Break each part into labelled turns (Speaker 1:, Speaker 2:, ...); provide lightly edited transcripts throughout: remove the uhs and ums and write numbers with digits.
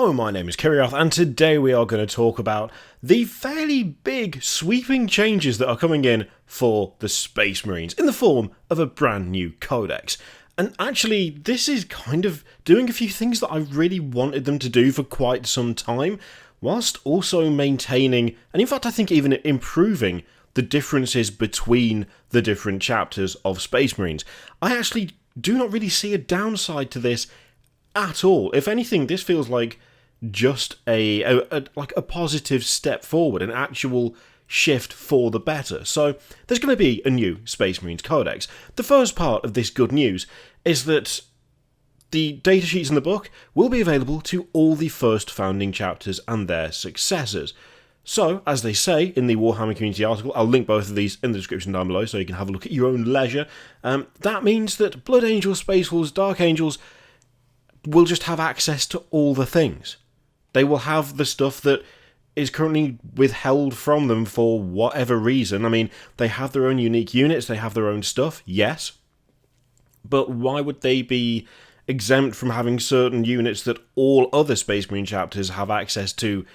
Speaker 1: Hello, my name is Kiriath, and today we are going to talk about the fairly big, sweeping changes that are coming in for the Space Marines in the form of a brand new Codex. And actually, this is kind of doing a few things that I really wanted them to do for quite some time, whilst also maintaining, and in fact I think even improving, the differences between the different chapters of Space Marines. I actually do not really see a downside to this at all. If anything, this feels like just a positive step forward, an actual shift for the better. So there's going to be a new Space Marines Codex. The first part of this good news is that the datasheets in the book will be available to all the first founding chapters and their successors. So, as they say in the Warhammer community article, I'll link both of these in the description down below so you can have a look at your own leisure. That means that Blood Angels, Space Wolves, Dark Angels will just have access to all the things. They will have the stuff that is currently withheld from them for whatever reason. I mean, they have their own unique units, they have their own stuff, yes. But why would they be exempt from having certain units that all other Space Marine chapters have access to?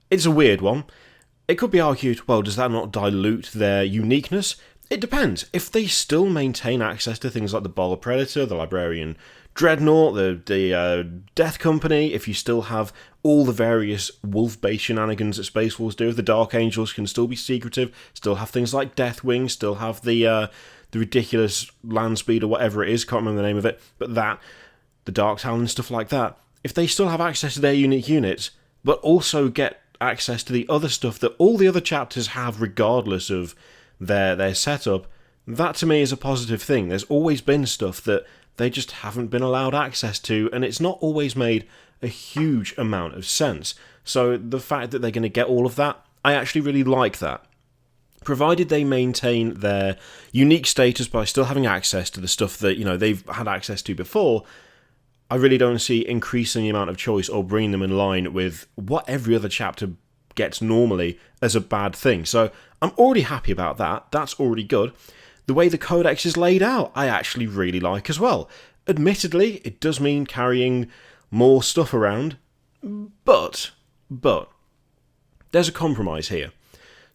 Speaker 1: It's a weird one. It could be argued, well, does that not dilute their uniqueness? It depends. If they still maintain access to things like the Bola Predator, the Librarian Dreadnought, the Death Company, if you still have all the various wolf-based shenanigans that Space Wolves do, the Dark Angels can still be secretive, still have things like Deathwing, still have the ridiculous land speed or whatever it is, can't remember the name of it, but the Dark Talon and stuff like that. If they still have access to their unique units, but also get access to the other stuff that all the other chapters have regardless of their setup, that to me is a positive thing. There's always been stuff that they just haven't been allowed access to, and it's not always made a huge amount of sense. So the fact that they're going to get all of that, I actually really like that. Provided they maintain their unique status by still having access to the stuff that, they've had access to before, I really don't see increasing the amount of choice or bringing them in line with what every other chapter gets normally as a bad thing. So I'm already happy about that. That's already good. The way the Codex is laid out, I actually really like as well. Admittedly, it does mean carrying more stuff around, but there's a compromise here.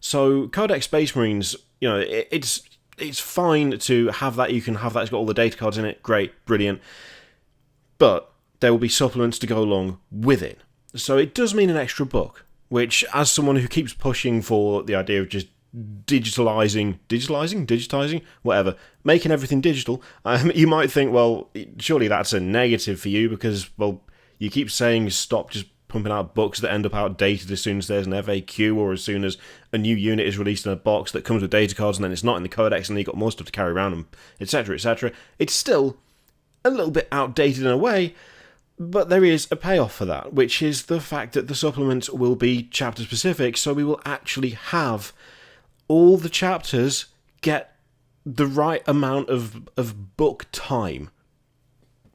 Speaker 1: So Codex Space Marines, it's fine to have that. You can have that. It's got all the data cards in it. Great, brilliant. But there will be supplements to go along with it. So it does mean an extra book, which, as someone who keeps pushing for the idea of just digitizing, whatever, making everything digital, you might think, well, surely that's a negative for you because, well, you keep saying stop just pumping out books that end up outdated as soon as there's an FAQ or as soon as a new unit is released in a box that comes with data cards and then it's not in the Codex and then you've got more stuff to carry around, and etc, etc. It's still a little bit outdated in a way, but there is a payoff for that, which is the fact that the supplements will be chapter specific, so we will actually have all the chapters get the right amount of book time.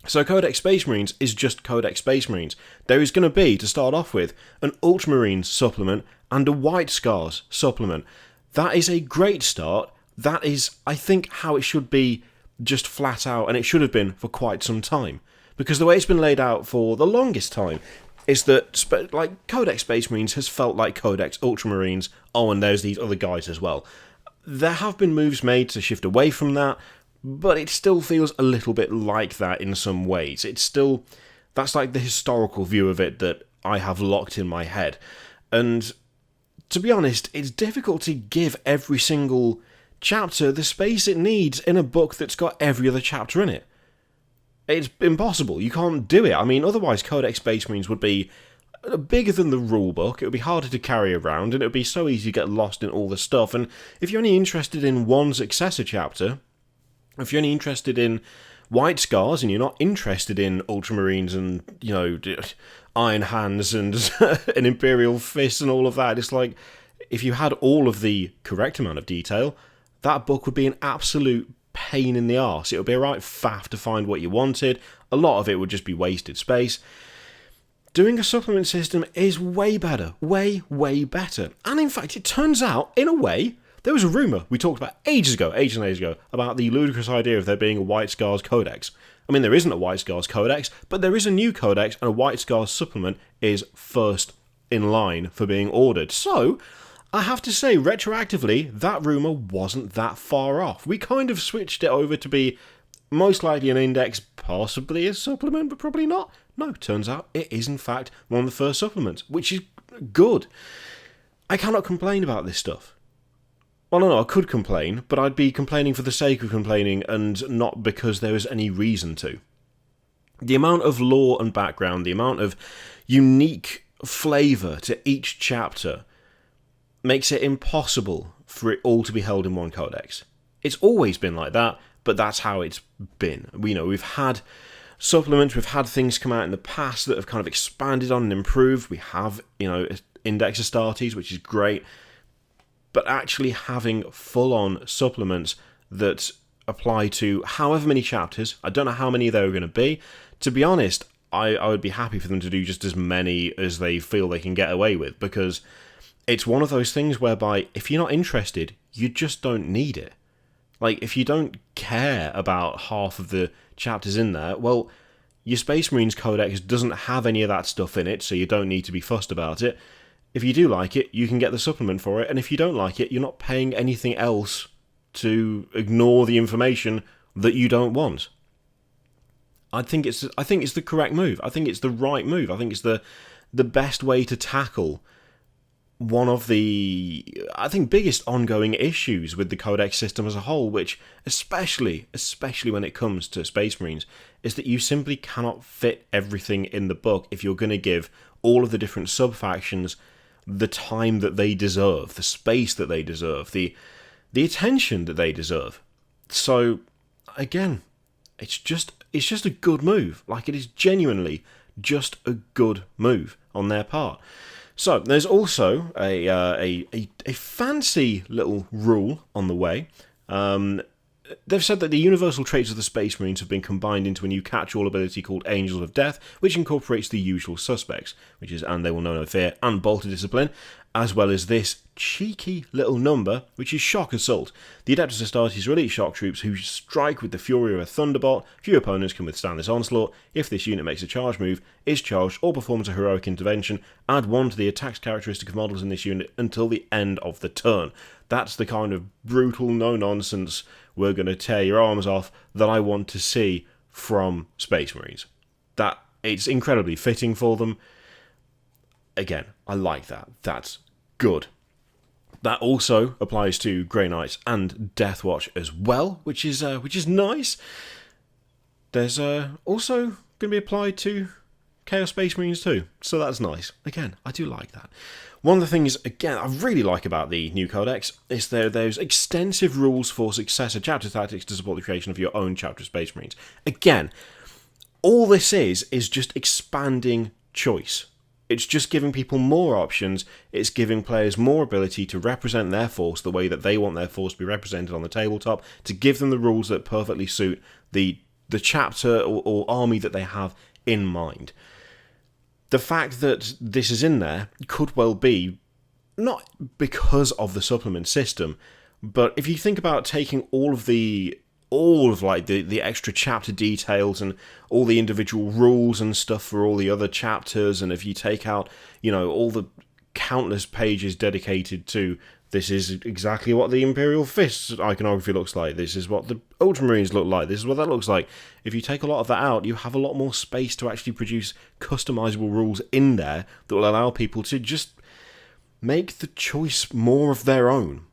Speaker 1: So Codex Space Marines is just Codex Space Marines. There is going to be, to start off with, an Ultramarines supplement and a White Scars supplement. That is a great start. That is, I think, how it should be, just flat out, and it should have been for quite some time. Because the way it's been laid out for the longest time is that Codex Space Marines has felt like Codex Ultramarines. Oh, and there's these other guys as well. There have been moves made to shift away from that, but it still feels a little bit like that in some ways. That's like the historical view of it that I have locked in my head. And to be honest, it's difficult to give every single chapter the space it needs in a book that's got every other chapter in it. It's impossible. You can't do it. I mean, otherwise Codex Space Marines would be bigger than the rulebook. It would be harder to carry around, and it would be so easy to get lost in all the stuff. And if you're only interested in one Successor chapter, if you're only interested in White Scars, and you're not interested in Ultramarines and, Iron Hands and an Imperial Fist and all of that, it's like, if you had all of the correct amount of detail, that book would be an absolute pain in the arse. It would be a right faff to find what you wanted. A lot of it would just be wasted space. Doing a supplement system is way better. Way, way better. And in fact, it turns out, in a way, there was a rumour we talked about ages and ages ago about the ludicrous idea of there being a White Scars Codex. I mean, there isn't a White Scars Codex, but there is a new Codex, and a White Scars supplement is first in line for being ordered. So, I have to say, retroactively, that rumour wasn't that far off. We kind of switched it over to be most likely an index, possibly a supplement, but probably not. No, turns out it is in fact one of the first supplements, which is good. I cannot complain about this stuff. Well, no, I could complain, but I'd be complaining for the sake of complaining and not because there was any reason to. The amount of lore and background, the amount of unique flavour to each chapter makes it impossible for it all to be held in one codex. It's always been like that, but that's how it's been. We've had supplements, we've had things come out in the past that have kind of expanded on and improved. We have, Index Astartes, which is great. But actually having full-on supplements that apply to however many chapters, I don't know how many there are going to be. To be honest, I would be happy for them to do just as many as they feel they can get away with, because it's one of those things whereby if you're not interested, you just don't need it. Like, if you don't care about half of the chapters in there, well, your Space Marines Codex doesn't have any of that stuff in it, so you don't need to be fussed about it. If you do like it, you can get the supplement for it, and if you don't like it, you're not paying anything else to ignore the information that you don't want. I think it's the correct move. I think it's the right move. I think it's the best way to tackle one of the, I think, biggest ongoing issues with the Codex system as a whole, which, especially when it comes to Space Marines, is that you simply cannot fit everything in the book if you're going to give all of the different sub-factions the time that they deserve, the space that they deserve, the attention that they deserve. So, again, it's just a good move. Like, it is genuinely just a good move on their part. So, there's also a fancy little rule on the way. They've said that the universal traits of the Space Marines have been combined into a new catch-all ability called Angels of Death, which incorporates the usual suspects, which is And They Will Know No Fear and Bolt of Discipline, as well as this cheeky little number, which is Shock Assault. The Adeptus Astartes are elite shock troops who strike with the fury of a thunderbolt. Few opponents can withstand this onslaught. If this unit makes a charge move, is charged, or performs a heroic intervention, add 1 to the attack characteristic of models in this unit until the end of the turn. That's the kind of brutal, no-nonsense, we're going to tear your arms off that I want to see from Space Marines. That it's incredibly fitting for them. Again, I like that. That's good. That also applies to Grey Knights and Deathwatch as well, which is nice. There's also going to be applied to Chaos Space Marines too, so that's nice. Again, I do like that. One of the things, again, I really like about the new Codex is there's extensive rules for Successor chapter tactics to support the creation of your own chapter of Space Marines. Again, all this is just expanding choice. It's just giving people more options. It's giving players more ability to represent their force the way that they want their force to be represented on the tabletop, to give them the rules that perfectly suit the chapter or army that they have in mind. The fact that this is in there could well be not because of the supplement system, but if you think about taking all of the extra chapter details and all the individual rules and stuff for all the other chapters, and if you take out, all the countless pages dedicated to this is exactly what the Imperial Fist iconography looks like, this is what the Ultramarines look like, this is what that looks like. If you take a lot of that out, you have a lot more space to actually produce customizable rules in there that will allow people to just make the choice more of their own.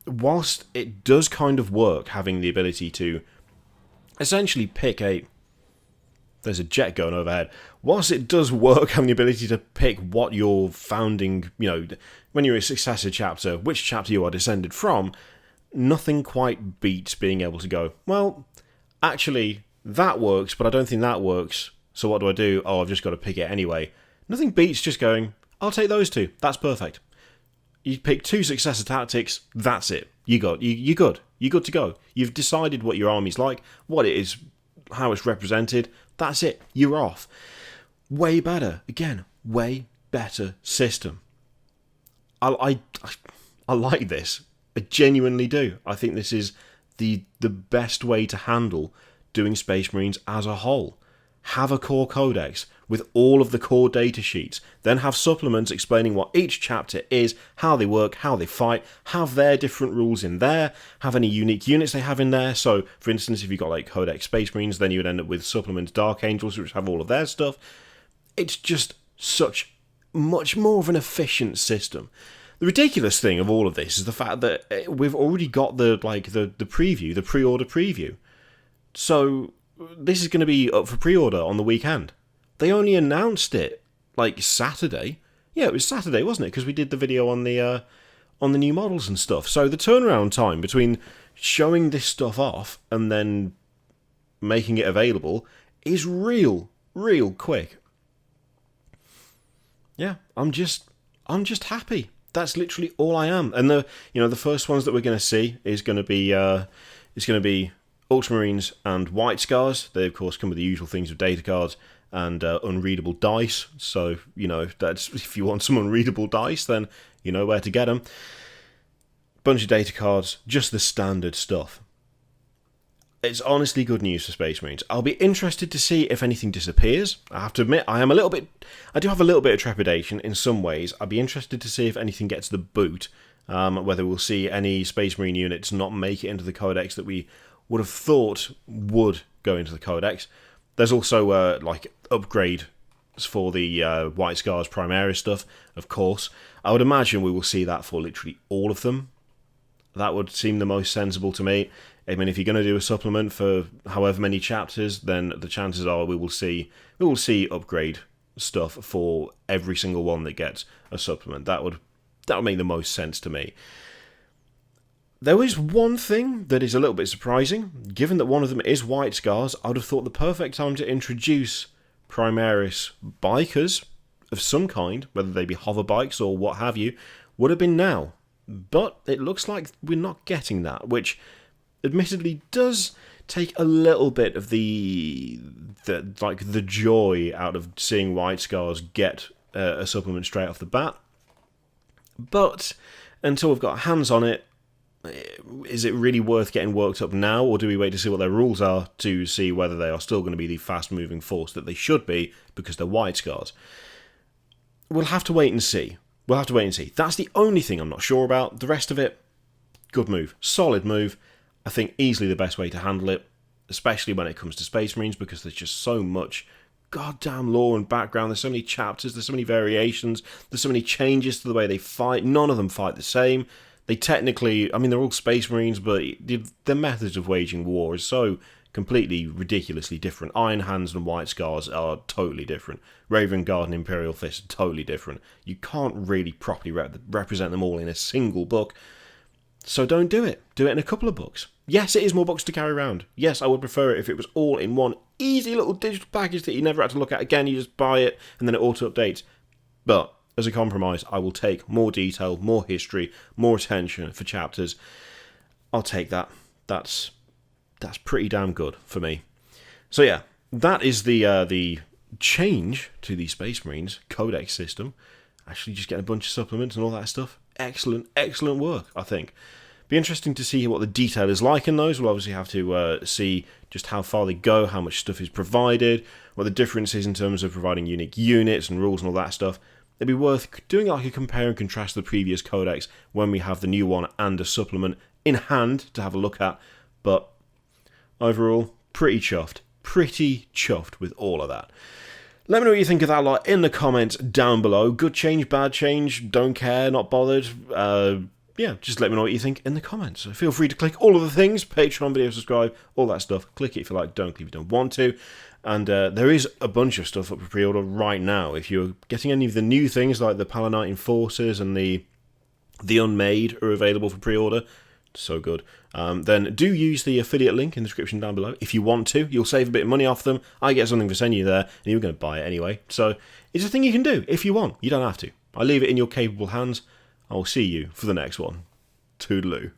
Speaker 1: Whilst it does kind of work having the ability to essentially pick there's a jet going overhead. Whilst it does work having the ability to pick what you're founding, when you're a Successor chapter, which chapter you are descended from, nothing quite beats being able to go, well, actually, that works, but I don't think that works, so what do? Oh, I've just got to pick it anyway. Nothing beats just going, I'll take those two, that's perfect. You pick 2 Successor tactics, that's it. You're good. You're good to go. You've decided what your army's like, what it is, how it's represented, that's it. You're off. Way better. Again, way better system. I like this. I genuinely do. I think this is the best way to handle doing Space Marines as a whole. Have a core codex with all of the core data sheets, then have supplements explaining what each chapter is, how they work, how they fight, have their different rules in there, have any unique units they have in there. So, for instance, if you've got like Codex Space Marines, then you would end up with supplements Dark Angels, which have all of their stuff. It's just much more of an efficient system. The ridiculous thing of all of this is the fact that we've already got the preview, the pre-order preview. So this is going to be up for pre-order on the weekend. They only announced it like Saturday. Yeah, it was Saturday, wasn't it? Because we did the video on the new models and stuff. So the turnaround time between showing this stuff off and then making it available is real quick. Yeah, I'm just happy. That's literally all I am. And the first ones that we're going to see is going to be Ultramarines and White Scars. They of course come with the usual things of data cards and unreadable dice. So that's, if you want some unreadable dice, then you know where to get them. Bunch of data cards, just the standard stuff. It's honestly good news for Space Marines. I'll be interested to see if anything disappears. I have to admit, I do have a little bit of trepidation in some ways. I'd be interested to see if anything gets the boot, whether we'll see any Space Marine units not make it into the Codex that we would have thought would go into the Codex. There's also upgrade for the White Scars Primaris stuff, of course. I would imagine we will see that for literally all of them. That would seem the most sensible to me. I mean, if you're going to do a supplement for however many chapters, then the chances are we will see upgrade stuff for every single one that gets a supplement. That would make the most sense to me. There is one thing that is a little bit surprising. Given that one of them is White Scars, I would have thought the perfect time to introduce Primaris bikers of some kind, whether they be hover bikes or what have you, would have been now. But it looks like we're not getting that, which admittedly does take a little bit of the joy out of seeing White Scars get a supplement straight off the bat. But until we've got hands on it, is it really worth getting worked up now, or do we wait to see what their rules are to see whether they are still going to be the fast-moving force that they should be because they're White Scars? We'll have to wait and see. That's the only thing I'm not sure about. The rest of it, good move. Solid move. I think easily the best way to handle it, especially when it comes to Space Marines, because there's just so much goddamn lore and background. There's so many chapters, there's so many variations, there's so many changes to the way they fight. None of them fight the same. They technically, I mean, they're all Space Marines, but their methods of waging war is so completely ridiculously different. Iron Hands and White Scars are totally different. Raven Guard and Imperial Fist are totally different. You can't really properly represent them all in a single book. So don't do it. Do it in a couple of books. Yes, it is more books to carry around. Yes, I would prefer it if it was all in one easy little digital package that you never had to look at again. You just buy it and then it auto-updates. But as a compromise, I will take more detail, more history, more attention for chapters. I'll take that. That's pretty damn good for me. So yeah, that is the change to the Space Marines Codex system. Actually just getting a bunch of supplements and all that stuff. Excellent work, I think. Be interesting to see what the detail is like in those. We'll obviously have to see just how far they go, how much stuff is provided, what the difference is in terms of providing unique units and rules and all that stuff. It'd be worth doing like a compare and contrast to the previous Codex when we have the new one and a supplement in hand to have a look at. But overall, pretty chuffed with all of that. Let me know what you think of that lot in the comments down below. Good change, bad change, don't care, not bothered. Yeah, just let me know what you think in the comments. So feel free to click all of the things, Patreon, video, subscribe, all that stuff. Click it if you like, don't click if you don't want to. And there is a bunch of stuff up for pre-order right now. If you're getting any of the new things like the Palanite Enforcers and the Unmade are available for pre-order, so good. Then do use the affiliate link in the description down below if you want to. You'll save a bit of money off them. I get something for sending you there, and you're going to buy it anyway. So it's a thing you can do if you want. You don't have to. I leave it in your capable hands. I will see you for the next one. Toodaloo.